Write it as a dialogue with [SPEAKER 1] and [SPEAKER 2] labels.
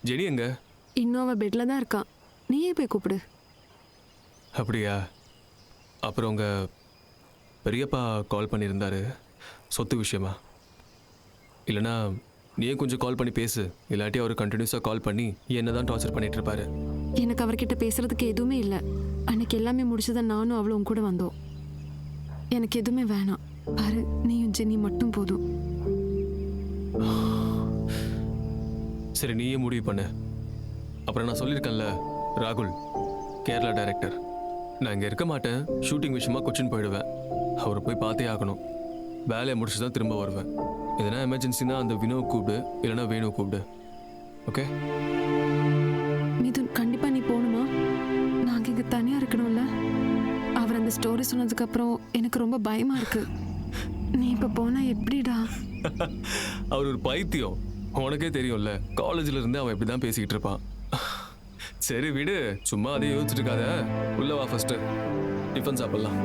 [SPEAKER 1] Jenny எங்க?
[SPEAKER 2] இன்னும் அவ பெட்ல தான் இருக்கான். நீயே போய் கூப்பிடு.
[SPEAKER 1] அப்படியா? அப்புறம் உங்க பெரியப்பா கால் பண்ணியிருந்தாரு சொத்து விஷயமா? இல்லைனா நீயே கொஞ்சம் கால் பண்ணி பேசு. இல்லாட்டி அவர் கண்டினியூஸாக கால் பண்ணி என்ன தான் டார்ச்சர் பண்ணிட்டு இருப்பாரு.
[SPEAKER 2] எனக்கு அவர்கிட்ட பேசுறதுக்கு எதுவுமே இல்லை. அன்னைக்கு எல்லாமே முடிச்சுதான் நானும் அவளும் கூட வந்தோம். எனக்கு எதுவுமே வேணாம். பாரு, நீயும் ஜெனி மட்டும் போதும்.
[SPEAKER 1] சரி, நீயே முடிவு பண்ணு. அப்புறம் நான் சொல்லியிருக்கேன்ல, ராகுல் கேரளா டைரக்டர். நான் இங்கே இருக்க மாட்டேன். ஷூட்டிங் விஷயமா கொச்சின் போயிடுவேன். அவரை போய் பார்த்தே ஆகணும். வேலையை முடிச்சு தான் திரும்ப வருவேன். எதனா எமர்ஜென்சினா அந்த வினோ கூப்பிடு, இல்லைனா வேணு கூப்பிடு. ஓகே?
[SPEAKER 2] மிதுன், கண்டிப்பா நீ போகணுமா? நாங்க இங்க தனியா இருக்கணும்ல. அவர் அந்த ஸ்டோரி சொன்னதுக்கு அப்புறம் எனக்கு ரொம்ப பயமா இருக்கு. நீ இப்ப போனா எப்படிடா?
[SPEAKER 1] அவர் ஒரு பைத்தியம், உனக்கே தெரியும்ல. காலேஜ்ல இருந்து அவன் இப்படிதான் பேசிக்கிட்டு இருப்பான். சரி விடு, சும்மா அதை யோசிச்சுட்டு இருக்காத. உள்ள வா, ஃபர்ஸ்ட் டிஃபன் சாப்பிடலாம்.